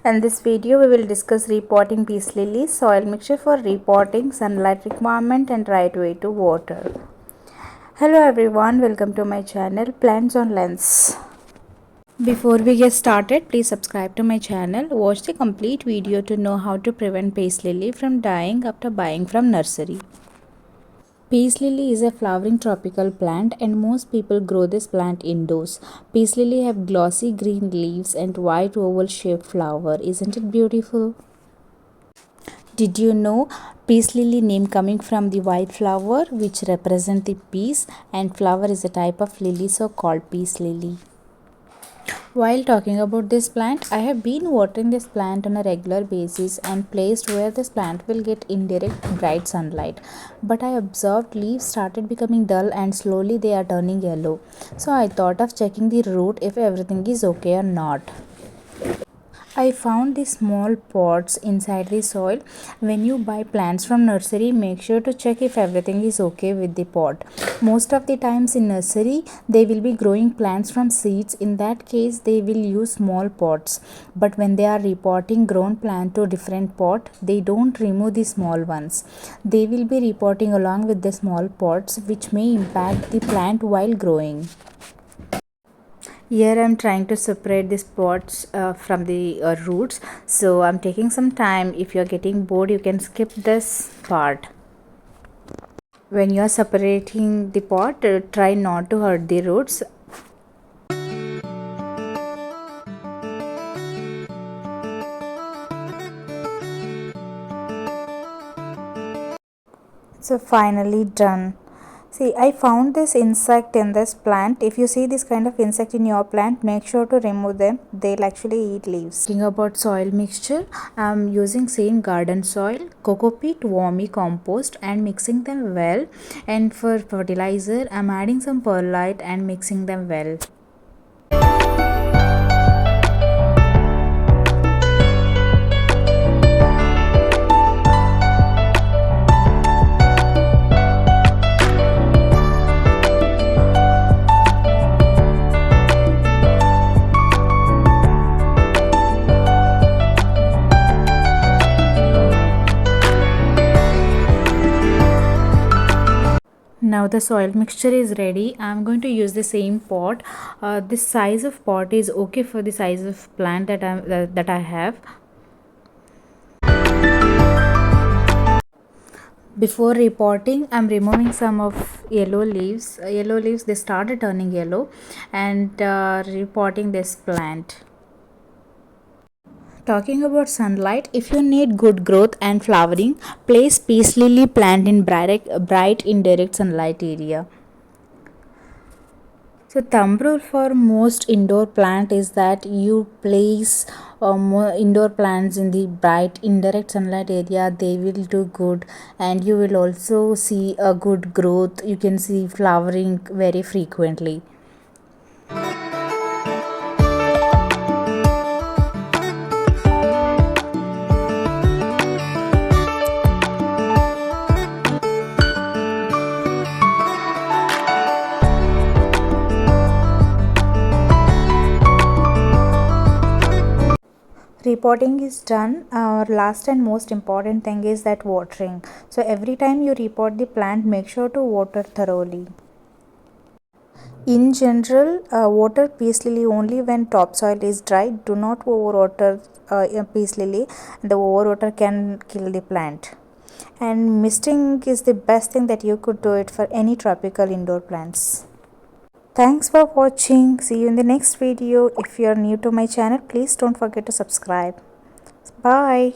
In this video, we will discuss repotting peace lily, soil mixture for repotting, sunlight requirement and right way to water. Hello everyone, welcome to my channel Plants on Lens. Before we get started, please subscribe to my channel. Watch the complete video to know how to prevent peace lily from dying after buying from nursery. Peace lily is a flowering tropical plant and most people grow this plant indoors. Peace lily have glossy green leaves and white oval shaped flower. Isn't it beautiful? Did you know peace lily name coming from the white flower which represent the peace, and flower is a type of lily so called peace lily. While talking about this plant, I have been watering this plant on a regular basis and placed where this plant will get indirect bright sunlight. But I observed leaves started becoming dull and slowly they are turning yellow. So I thought of checking the root if everything is okay or not. I found these small pots inside the soil. When you buy plants from nursery, make sure to check if everything is okay with the pot. Most of the times in nursery, they will be growing plants from seeds. In that case, they will use small pots. But when they are repotting grown plant to different pot, they don't remove the small ones. They will be repotting along with the small pots, which may impact the plant while growing. Here I'm trying to separate the spots from the roots, so I'm taking some time. If you're getting bored, you can skip this part. When you're separating the pot, try not to hurt the roots. So finally done. See, I found this insect in this plant. If you see this kind of insect in your plant, make sure to remove them. They'll actually eat leaves. Talking about soil mixture, I'm using same garden soil, coco peat, wormy compost and mixing them well. And for fertilizer, I'm adding some perlite and mixing them well. Now the soil mixture is ready. I'm going to use the same pot. This size of pot is okay for the size of plant that I have. Before repotting, I'm removing some of yellow leaves. Yellow leaves, they started turning yellow, and repotting this plant. Talking about sunlight, if you need good growth and flowering, place peace lily plant in bright indirect sunlight area. So thumb rule for most indoor plant is that you place more indoor plants in the bright indirect sunlight area. They will do good and you will also see a good growth. You can see flowering very frequently. Repotting is done. Our last and most important thing is that watering. So every time you repot the plant, make sure to water thoroughly. In general, water peace lily only when topsoil is dry. Do not overwater peace lily. The overwater can kill the plant. And misting is the best thing that you could do it for any tropical indoor plants. Thanks for watching. See you in the next video. If you are new to my channel, please don't forget to subscribe. Bye.